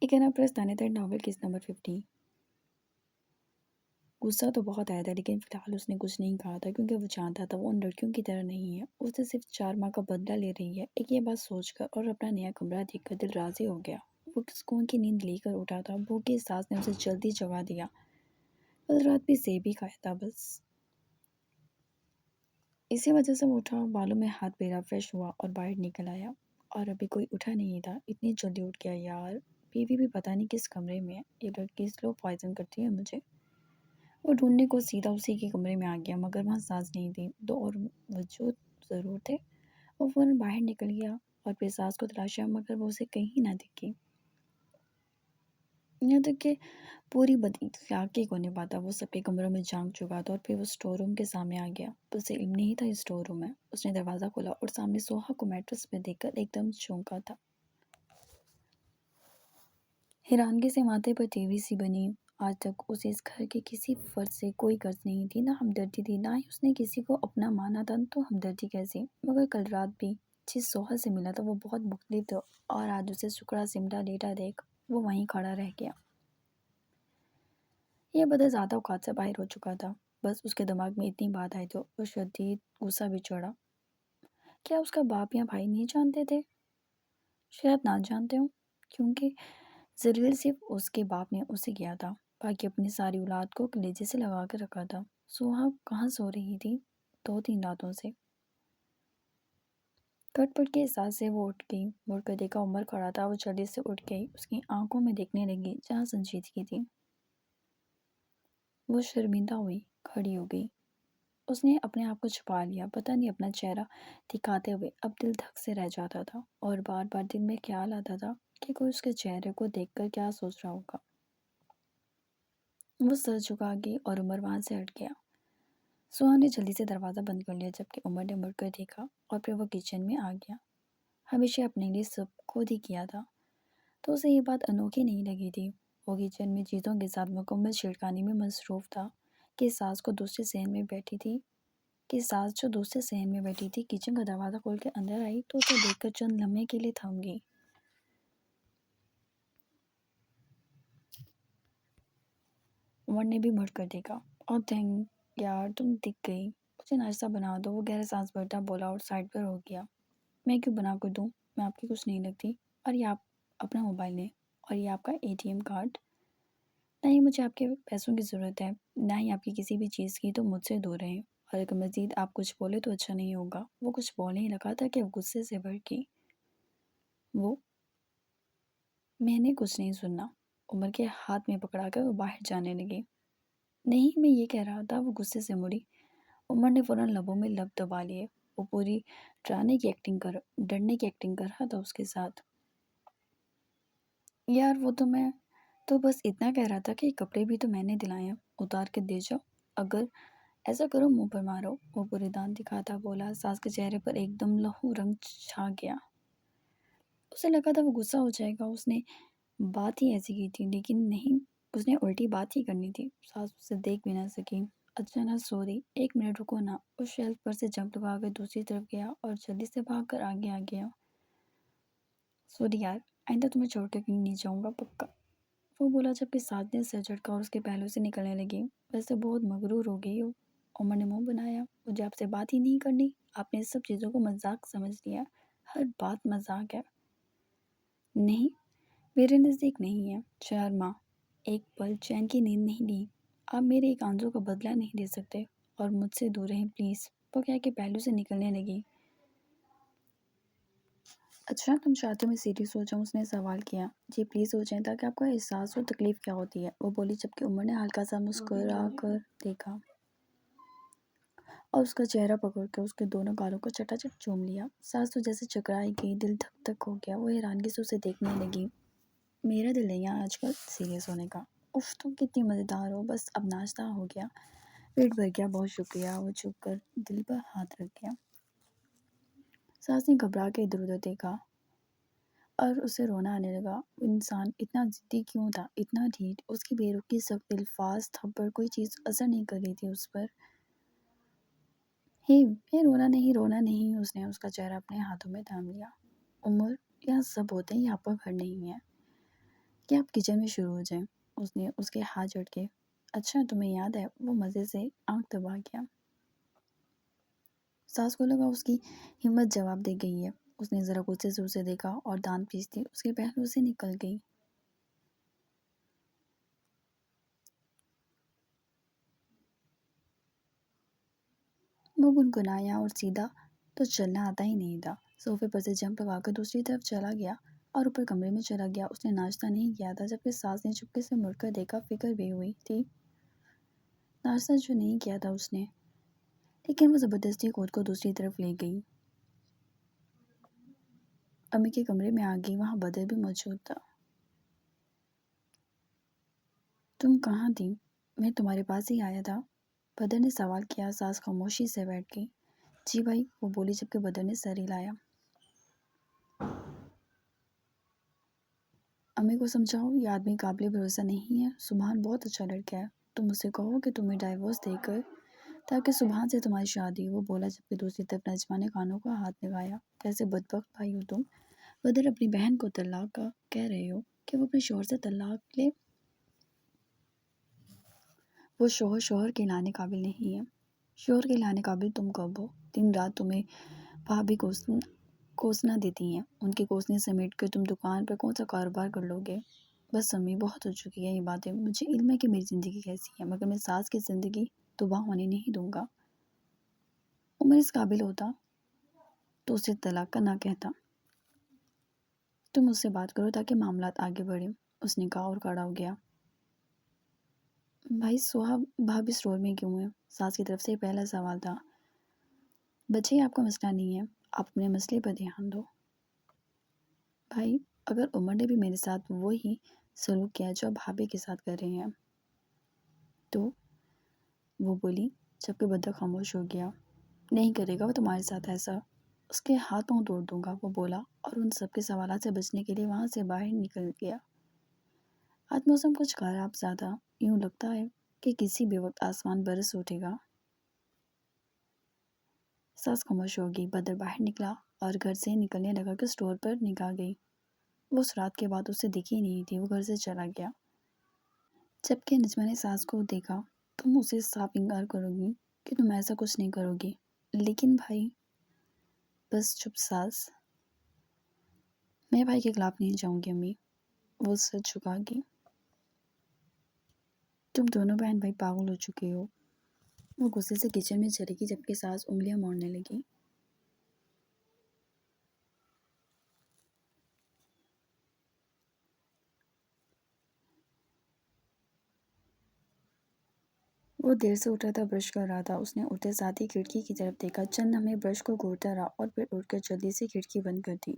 لیکن اب پرستانے تھا ناول کس نمبر 50۔ غصہ تو بہت آیا تھا لیکن فی الحال اس نے کچھ نہیں کہا تھا کیونکہ وہ جانتا تھا وہ ان لڑکیوں کی طرح نہیں ہے، اسے صرف 4 ماہ کا بدلہ لے رہی ہے۔ ایک یہ بات سوچ کر اور اپنا نیا کمرہ دیکھ کر دل راضی ہو گیا۔ وہ سکون کی نیند لے کر اٹھا تھا، بھوک کی احساس نے اسے جلدی جگا دیا۔ کل رات بھی سیب ہی کھایا تھا بس، اسی وجہ سے وہ اٹھا، بالوں میں ہاتھ پھیرا، فریش ہوا اور باہر نکل آیا۔ اور ابھی کوئی اٹھا نہیں تھا، اتنی جلدی اٹھ گیا یار، بیوی بھی پتہ نہیں کس کمرے میں ہے، یہ لڑکی سلو پوائزن کرتی ہے مجھے۔ وہ ڈھونڈنے کو سیدھا اسی کے کمرے میں آ گیا مگر وہاں ساز نہیں تھی، دو اور وجود ضرور تھے۔ وہ فوراً باہر نکل گیا اور پھر ساز کو تلاشا مگر وہ اسے کہیں نہ دکھی، یہاں تک کہ پوری بد اخلاقی کو نہیں پاتا وہ سب کے کمروں میں جھانک چکا تھا اور پھر وہ اسٹور روم کے سامنے آ گیا۔ اسے علم نہیں تھا یہ اسٹور روم ہے۔ اس نے دروازہ کھولا اور سامنے سوہا کو میٹرس پہ دیکھ کر ایک دم چونکا تھا۔ حیرانگی سے ماتھے پر ٹیوی سی بنی۔ آج تک اسے اس گھر کے کسی فرد سے کوئی غرض نہیں تھی، نہ ہمدردی تھی، نہ ہی اس نے کسی کو اپنا مانا تھا، تو ہمدردی کیسی؟ مگر کل رات بھی جس سوہا سے ملا تھا وہ بہت مختلف تھا اور آج اسے سکڑا سمٹا لیٹا دیکھ وہ وہیں کھڑا رہ گیا۔ یہ بدن زیادہ اوقات سے باہر ہو چکا تھا، بس اس کے دماغ میں اتنی بات آئی تو اور شدید غصہ بھی چڑھا۔ کیا اس کا باپ یا بھائی نہیں جانتے تھے؟ شاید نہ جانتے ہوں، کیونکہ ذلیل صرف اس کے باپ نے اسے کیا تھا، باقی اپنی ساری اولاد کو کلیجے سے لگا کر رکھا تھا۔ سوہا کہاں سو رہی تھی 2-3 راتوں سے؟ کٹ پٹ کے احساس سے وہ اٹھ گئی، مڑ کر دیکھا عمر کھڑا تھا۔ وہ جلدی سے اٹھ گئی، اس کی آنکھوں میں دیکھنے لگی جہاں سنجیدگی تھی۔ وہ شرمندہ ہوئی، کھڑی ہو گئی۔ اس نے اپنے آپ کو چھپا لیا، پتہ نہیں اپنا چہرہ دکھاتے ہوئے اب دل دھک سے رہ جاتا تھا اور بار بار دل میں خیال آتا تھا کہ کوئی اس کے چہرے کو دیکھ کر کیا سوچ رہا ہوگا۔ وہ سر جھکا گئی اور عمر وہاں سے ہٹ گیا۔ سوہا نے جلدی سے دروازہ بند کر لیا جبکہ عمر نے مڑ کر دیکھا اور پھر وہ کچن میں آ گیا۔ ہمیشہ اپنے لیے سب خود ہی کیا تھا تو اسے یہ بات انوکھی نہیں لگی تھی۔ وہ کچن میں چیزوں کے ساتھ مکمل چھڑکانی میں مصروف تھا کہ ساس جو دوسرے صحن میں بیٹھی تھی کچن کا دروازہ کھول کے اندر آئی تو اسے دیکھ کر چند لمحے کے لیے تھم گئی۔ عمر نے بھی مڑ کر دیکھا اور تھینک یار تم دکھ گئی، مجھے ناشتہ بنا دو، وہ گہرا سانس بھرتا بولا اور سائڈ پر ہو گیا۔ میں کیوں بنا کر دوں، میں آپ کی کچھ نہیں لگتی، اور یہ آپ اپنا موبائل لیں اور یہ آپ کا ATM کارڈ۔ نہ ہی مجھے آپ کے پیسوں کی ضرورت ہے، نہ ہی آپ کی کسی بھی چیز کی، تو مجھ سے دور رہیں، اور اگر مزید آپ کچھ بولے تو اچھا نہیں ہوگا۔ وہ کچھ بولنے ہی لگا تھا کہ وہ غصے سے بھڑ گئی۔ میں نے کچھ نہیں سننا، عمر کے ہاتھ میں پکڑا کر وہ باہر جانے لگی۔ نہیں میں یہ کہہ رہا تھا، وہ غصے سے مڑی۔ عمر نے فوراً لبوں میں لب دبا لیے، وہ پوری ڈرنے کی ایکٹنگ کر رہا تھا اس کے ساتھ۔ یار وہ تو میں تو بس اتنا کہہ رہا تھا کہ کپڑے بھی تو میں نے دلائے ہیں، اتار کے دے جاؤ، اگر ایسا کرو منہ پر مارو، وہ پورے دانت دکھاتا بولا۔ ساس کے چہرے پر ایک دم لہو رنگ چھا گیا۔ اسے لگا تھا وہ غصہ ہو جائے گا، اس نے بات ہی ایسی کی تھی، لیکن نہیں، اس نے الٹی بات ہی کرنی تھی۔ ساس اسے دیکھ بھی نہ سکی۔ اچھا نا سوری، 1 منٹ رکو نا۔ اس شیلف پر سے جمپ لگا کر دوسری طرف گیا اور جلدی سے بھاگ کر آگے آ گیا۔ سوری یار، آئندہ تمہیں چھوڑ کے کہیں نہیں جاؤں گا پکا، وہ بولا جبکہ ساس نے سر جھٹکا اور اس کے پہلو سے نکلنے لگی۔ ویسے بہت مغرور ہو گئی ہو، عمر نے منہ بنایا، مجھے آپ سے بات ہی نہیں کرنی، آپ نے سب چیزوں کو مذاق سمجھ لیا، ہر بات مذاق ہے۔ نہیں، میرے نزدیک نہیں ہے۔ 4 ماہ ایک پل چین کی نیند نہیں لی، آپ میرے ایک آنسو کا بدلہ نہیں دے سکتے، اور مجھ سے دور رہیں پلیز، وہ کہہ کے پہلو سے نکلنے لگی۔ اچھا تم چاہتے ہو میں سیریس ہو جاؤں، اس نے سوال کیا۔ جی پلیز ہو جائیں تاکہ آپ کو احساس ہو تکلیف کیا ہوتی ہے، وہ بولی جبکہ عمر نے ہلکا سا مسکرا کر دیکھا اور اس کا چہرہ پکڑ کر اس کے دونوں گالوں کو چٹا چٹ چوم لیا۔ ساس تو جیسے چکرائی گئی، دل دھک دھک ہو گیا، وہ حیرانگی سے اسے دیکھنے لگی۔ میرا دل نہیں ہے آج کل سیریس ہونے کا، اف تم کتنی مزیدار ہو، بس اب ناشتہ ہو گیا، پیٹ بھر گیا، بہت شکریہ، وہ جھک کر دل پر ہاتھ رکھ گیا۔ ساس نے گھبرا کے ادھر ادھر دیکھا اور اسے رونا آنے لگا۔ وہ انسان اتنا ضدی کیوں تھا، اتنا ڈھیٹ، اس کی بے رخی سخت الفاظ تھپڑ کوئی چیز اثر نہیں کر رہی تھی اس پر۔ میں رونا نہیں، اس نے اس کا چہرہ اپنے ہاتھوں میں تھام لیا۔ عمر، یہاں سب ہوتے ہیں، یہ آپ کا گھر نہیں ہے، کہ آپ کچن میں شروع ہو جائیں۔ اس نے اس کے ہاتھ جھڑ کے اچھا تمہیں یاد ہے، وہ مزے سے آنکھ دبا گیا۔ ساس کو لگا اس کی ہمت جواب دے گئی ہے۔ اس نے ذرا غصے سے اسے دیکھا اور دانت پیستی اس کے پہلو سے نکل گئی۔ وہ گنگنایا اور سیدھا تو چلنا آتا ہی نہیں تھا۔ صوفے پر سے جمپ لگا کر دوسری طرف چلا گیا اور اوپر کمرے میں چلا گیا۔ اس نے ناشتہ نہیں کیا تھا، جبکہ ساس نے چپکے سے مڑ کر دیکھا۔ فکر بھی ہوئی تھی ناشتہ جو نہیں کیا تھا اس نے، لیکن وہ زبردستی خود کو دوسری طرف لے گئی، امی کے کمرے میں آ گئی۔ وہاں بدر بھی موجود تھا۔ تم کہاں تھی؟ میں تمہارے پاس ہی آیا تھا، بدر نے سوال کیا۔ ساس خاموشی سے بیٹھ گئی۔ جی بھائی، وہ بولی، جبکہ بدر نے سر ہلایا۔ امی کو سمجھاؤ یہ آدمی قابل بھروسہ نہیں ہے۔ سبحان بہت اچھا لڑکا ہے، تم اسے کہو کہ تمہیں ڈائیورس دے کر تاکہ سبحان سے تمہاری شادی۔ وہ بولا، جبکہ دوسری طرف نجمہ نے کانوں کا ہاتھ لگایا۔ کیسے بدبخت بھائی ہو تم، بدر اپنی بہن کو طلاق کا کہہ رہے ہو کہ وہ اپنے شوہر سے طلاق لے؟ وہ شوہر کے لانے قابل نہیں ہے۔ شوہر کے لانے قابل تم کب ہو؟ دن رات تمہیں بھابھی کوسنا دیتی ہیں، ان کے کوسنے سمیٹ کر تم دکان پر کون سا کاروبار کر لو گے؟ بس امی، بہت ہو چکی ہے یہ باتیں۔ مجھے علم ہے کہ میری زندگی کیسی ہے، مگر میں ساس کی زندگی تباہ ہونے نہیں دوں گا۔ عمر اس قابل ہوتا تو اسے طلاق کا نہ کہتا۔ تم اس سے بات کرو تاکہ معاملات آگے بڑھیں، اس نے کہا اور کھڑا ہو گیا۔ بھائی سہا بھابھی اسٹور میں کیوں ہے؟ ساس کی طرف سے یہ پہلا سوال تھا۔ بچے آپ کا مسئلہ نہیں ہے، آپ اپنے مسئلے پر دھیان دو۔ بھائی، اگر عمر نے بھی میرے ساتھ وہی سلوک کیا جو آپ بھابھی کے ساتھ کر رہے ہیں تو، وہ بولی، جبکہ بدر خاموش ہو گیا۔ نہیں کرے گا وہ تمہارے ساتھ ایسا، اس کے ہاتھ پاؤں توڑ دوں گا، وہ بولا اور ان سب کے سوالات سے بچنے کے لیے وہاں سے باہر نکل گیا۔ آج موسم کچھ خراب زیادہ، یوں لگتا ہے کہ کسی بھی وقت آسمان برس اٹھے گا۔ ساس خاموش ہو گئی۔ بدر باہر نکلا اور گھر سے نکلنے لگا کہ اسٹور پر نگاہ گئی۔ وہ اس رات کے بعد اسے دکھی نہیں تھی۔ وہ گھر سے چلا گیا۔ جبکہ نجمہ نے ساس کو دیکھا۔ تم اسے صاف انکار کرو گی کہ تم ایسا کچھ نہیں کرو گی، لیکن بھائی۔ بس چپ ساس، میں بھائی کے خلاف نہیں جاؤں گی امی، وہ سر جھکا گئی۔ تم دونوں بہن بھائی پاگل ہو چکے ہو، وہ غصے سے کچن میں چلی گئی، جبکہ ساس انگلیاں موڑنے لگی۔ وہ دیر سے اٹھا تھا، برش کر رہا تھا۔ اس نے اٹھتے ساتھ ہی کھڑکی کی طرف دیکھا۔ چند لمحے برش کو گھورتا رہا اور پھر اٹھ کر جلدی سے کھڑکی بند کر دی۔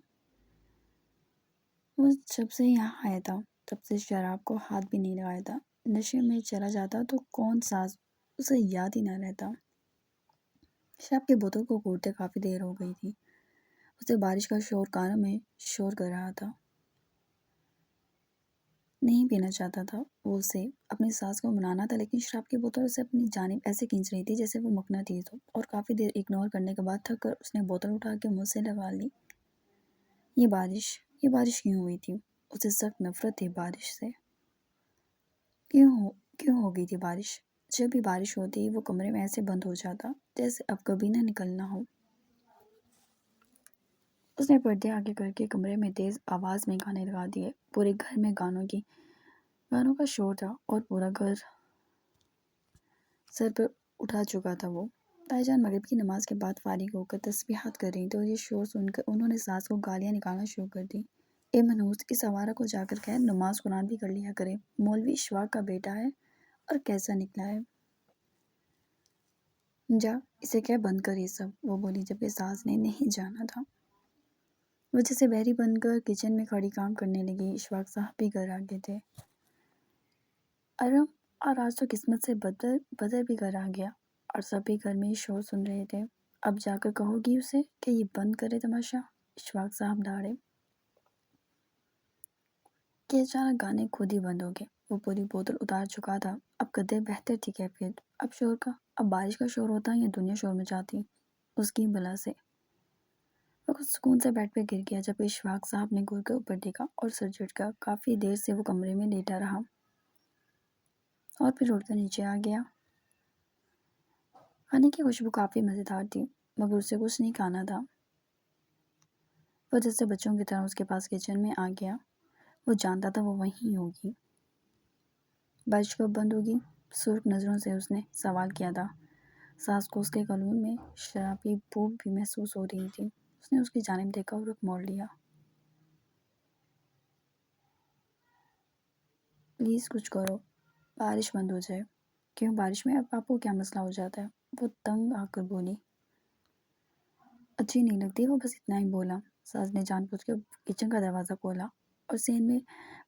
وہ جب سے یہاں آیا تھا تب سے شراب کو ہاتھ بھی نہیں لگایا تھا۔ نشے میں چلا جاتا تو کون ساس اسے یاد ہی نہ رہتا۔ شراب کی بوتل کو گھونٹتے کافی دیر ہو گئی تھی۔ اسے بارش کا شور کانوں میں شور کر رہا تھا۔ نہیں پینا چاہتا تھا وہ، اسے اپنی ساس کو منانا تھا، لیکن شراب کی بوتل اسے اپنی جانب ایسے کھینچ رہی تھی جیسے وہ مقناطیس ہو، اور کافی دیر اگنور کرنے کے بعد تھک کر اس نے بوتل اٹھا کے منہ سے لگا لی۔ یہ بارش کیوں ہوئی تھی؟ اسے سخت نفرت تھی بارش سے۔ کیوں ہو گئی تھی بارش؟ جب بھی بارش ہوتی وہ کمرے میں ایسے بند ہو جاتا جیسے اب کبھی نہ نکلنا ہو۔ اس نے پردے آگے کر کے کمرے میں تیز آواز میں گانے لگا دیے۔ پورے گھر میں گانوں کا شور تھا اور پورا گھر سر پر اٹھا چکا تھا۔ وہ تائی جان مغرب کی نماز کے بعد فارغ ہو کر تسبیحات کر رہی تھی، اور یہ شور سن کر انہوں نے ساس کو گالیاں نکالنا شروع کر دی۔ اے منحوس، اس آوارہ کو جا کر کہہ نماز قرآن بھی کر لیا کرے، مولوی اشفاق کا بیٹا ہے اور کیسا نکلا ہے۔ جا اسے کہہ بند کر یہ سب، وہ بولی، جبکہ ساس نے نہیں جانا تھا۔ وہ جیسے بحری بن کر کچن میں کھڑی کام کرنے لگی۔ اشفاق صاحب بھی گھر آ گئے تھے۔ اور آج تو قسمت سے بدر بھی گھر آ گیا، اور سب بھی گھر میں ہی شور سن رہے تھے۔ اب جا کر کہو گی اسے کہ یہ بند کرے تماشا؟ اشفاق صاحب دھاڑے کہ اچانک گانے خود ہی بند ہو گئے۔ وہ پوری بوتل اتار چکا تھا۔ اب قدرے بہتر تھی کیفیت۔ اب بارش کا شور ہوتا یا دنیا شور مچاتی اس کی بلا سے۔ وہ خود سکون سے بیڈ پہ گر گیا جب اشفاق صاحب نے گور کے اوپر دیکھا اور سر جھٹکا۔ کافی دیر سے وہ کمرے میں لیٹا رہا اور پھر اٹھ کر نیچے آ گیا۔ کھانے کی خوشبو کافی مزیدار تھی مگر اسے کچھ نہیں کھانا تھا۔ وہ جیسے بچوں کی طرح اس کے پاس کچن میں آ گیا۔ وہ جانتا تھا وہ وہیں ہوگی۔ بارش کب بند ہوگی؟ سرخ نظروں سے اس نے سوال کیا تھا۔ سانس کو اس کے گلون میں شرابی بو بھی محسوس ہو رہی تھی۔ اس نے اس کی جانب دیکھا اور رخ موڑ لیا۔ پلیز کچھ کرو، بارش بند ہو جائے۔ کیوں بارش میں اب آپ کو کیا مسئلہ ہو جاتا ہے؟ وہ تنگ آ کر بولی۔ اچھی نہیں لگتی، وہ بس اتنا ہی بولا۔ ساس نے جان بوجھ کے کچن کا دروازہ کھولا اور صحن میں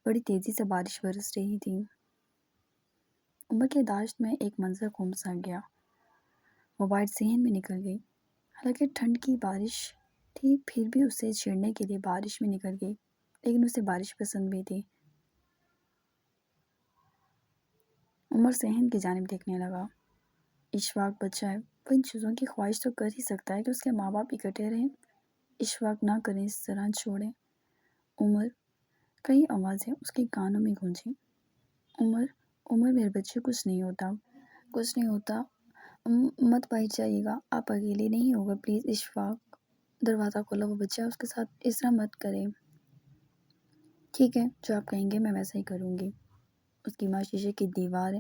بڑی تیزی سے بارش برس رہی تھی۔ عمر کی داشت میں ایک منظر گم سا گیا۔ وہ باہر صحن میں نکل گئی۔ حالانکہ ٹھنڈ کی بارش تھی پھر بھی اسے چھیڑنے کے لیے بارش میں نکل گئی، لیکن اسے بارش پسند بھی تھی۔ عمر صحن کی جانب دیکھنے لگا۔ اشفاق بچہ ہے، وہ ان چیزوں کی خواہش تو کر ہی سکتا ہے کہ اس کے ماں باپ اکٹھے رہیں۔ اشفاق نہ کریں، اس طرح چھوڑیں۔ عمر، کئی آوازیں اس کے کانوں میں گونجیں۔ عمر، عمر میرے بچے، کچھ نہیں ہوتا، کچھ نہیں ہوتا، مت باہر جائیے گا، آپ اکیلے نہیں ہوگا، پلیز۔ اشفاق دروازہ کھولا، وہ بچہ اس کے ساتھ اس طرح مت کریں۔ ٹھیک ہے، جو آپ کہیں گے میں ویسا ہی کروں گی۔ اس کی ماں شیشے کی دیوار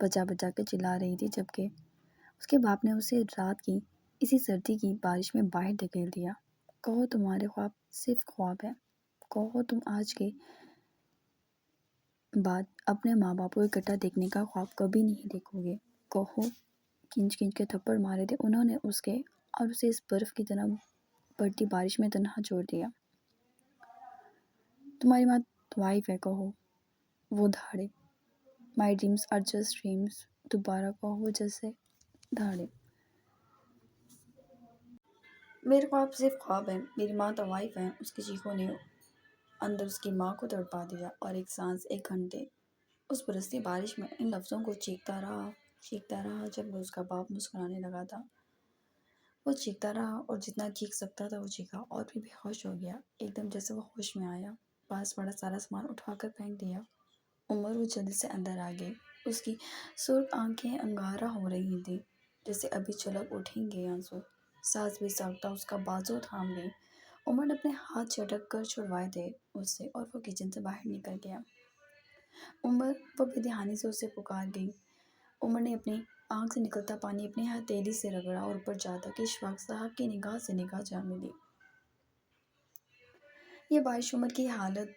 بجا بجا کے چلا رہی تھی جبکہ اس کے باپ نے اسے رات کی اسی سردی کی بارش میں باہر دھکیل دیا۔ کہو تمہارے خواب صرف خواب ہے، کہو تم آج کے بعد اپنے ماں باپ کو اکٹھا دیکھنے کا خواب کبھی نہیں دیکھو گے، کہو۔ کھینچ کھینچ کے تھپڑ مارے تھے انہوں نے اس کے اور اسے اس برف کی طرح پڑتی بارش میں تنہا چھوڑ دیا۔ تمہاری ماں طوائف ہے، کہو۔ وہ دھاڑے۔ مائی ڈریمز آر جسٹ ڈریمز، دوبارہ کہو جیسے دھاڑے۔ میرے خواب صرف خواب ہیں، میری ماں طوائف ہیں۔ اس کی چیخوں نے اندر اس کی ماں کو تڑپا دیا اور ایک سانس، ایک گھنٹے اس برستی بارش میں ان لفظوں کو چیختا رہا جب اس کا باپ مسکرانے لگا تھا۔ وہ چیختا رہا اور جتنا چیخ سکتا تھا وہ چیخا اور پھر بے ہوش ہو گیا۔ ایک دم جیسے وہ ہوش میں آیا، پاس پڑا سارا سامان اٹھا کر پھینک دیا۔ عمر، وہ جلدی سے اندر آ گئی۔ اس کی سرخ آنکھیں انگارہ ہو رہی تھیں جیسے ابھی چھلک اٹھیں گے آنسو۔ ساس بھی ساختہ اس کا بازو تھام گئی۔ عمر نے اپنے ہاتھ جھٹک کر چھڑوائے تھے اس سے اور وہ کچن سے باہر نکل گیا۔ عمر، وہ بے دھیانی سے اسے پکار گئی۔ عمر نے اپنی آنکھ سے نکلتا پانی اپنے ہتھیلی سے رگڑا اور اوپر جاتا کہ اشفاق صاحب کی نگاہ سے نگاہ جا ملی۔ یہ بارش عمر کی حالت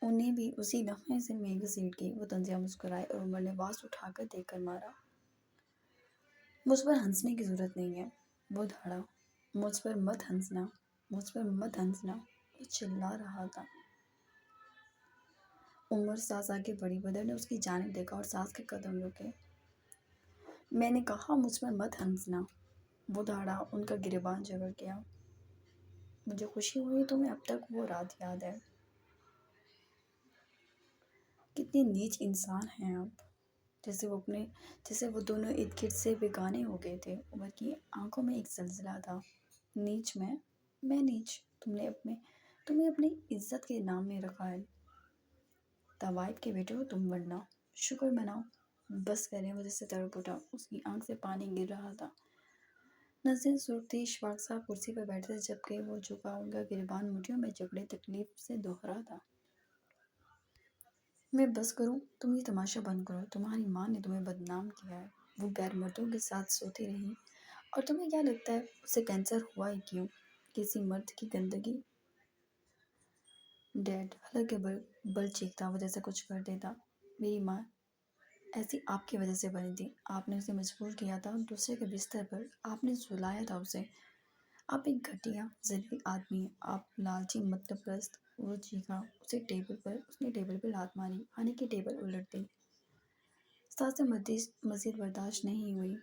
انہیں بھی اسی لمحے سے میں گھسیٹ گئی۔ وہ طنزیہ مسکرائے اور عمر نے واس اٹھا کر دیکھ کر مارا۔ مجھ پر ہنسنے کی ضرورت نہیں ہے، وہ دھاڑا۔ مجھ پر مت ہنسنا، مجھ پر مت ہنسنا، وہ چلا رہا تھا۔ عمر، ساس آگے بڑھی، بدر نے اس کی جانب دیکھا اور ساس کے قدم رکے۔ میں نے کہا مجھ پر مت ہنسنا، وہ دھاڑا۔ ان کا گریباں جگڑ گیا۔ مجھے خوشی ہوئی تمہیں اب تک وہ رات یاد ہے۔ کتنی نیچ انسان ہیں آپ، جیسے وہ دونوں ارد گرد سے بیگانے ہو گئے تھے۔ عمر کی آنکھوں میں ایک زلزلہ تھا۔ نیچ میں نیچ، تمہیں اپنی عزت کے نام میں رکھا ہے۔ طوائف کے بیٹے ہو تم، ورنہ شکر مناؤ۔ بس کریں، وہ جیسے تڑپ اٹھا، اس کی آنکھ سے پانی گر رہا تھا۔ نظریں سرخ تھی۔ اشفاق صاحب کرسی پر بیٹھے تھے جبکہ وہ جھکا، ان کا گریبان مٹھیوں میں جکڑے تکلیف سے دوہرا تھا۔ میں بس کروں؟ تم یہ تماشا بند کرو، تمہاری ماں نے تمہیں بدنام کیا ہے۔ وہ غیر مردوں کے ساتھ سوتی رہی اور تمہیں کیا لگتا ہے اسے کینسر ہوا ہی کیوں؟ کسی مرد کی گندگی؟ ڈیڈ، حالانکہ بل چیختا، وہ جیسے کچھ کر دیتا۔ میری ماں ایسی آپ کی وجہ سے بنی تھی، آپ نے اسے مجبور کیا تھا دوسرے کے بستر پر، آپ نے سلایا تھا اسے۔ آپ ایک گھٹیا ذلیل آدمی ہیں، آپ لالچی مطلب پرست۔ وہ چیخا۔ اس نے ٹیبل پر لات ماری، کھانے کی ٹیبل الٹ دی۔ ساس سے مزید برداشت نہیں ہوئی۔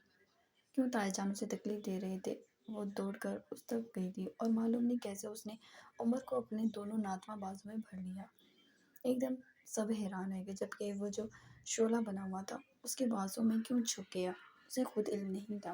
کیوں تایا جان اسے تکلیف دے رہے تھے؟ وہ دوڑ کر اس تک گئی تھی اور معلوم نہیں کیسے اس نے عمر کو اپنے دونوں ناتواں بازو میں بھر لیا۔ ایک دم سب حیران رہ گئے جبکہ وہ جو شعلہ بنا ہوا تھا اس کے بازو میں کیوں چھپ گیا اسے خود علم نہیں تھا۔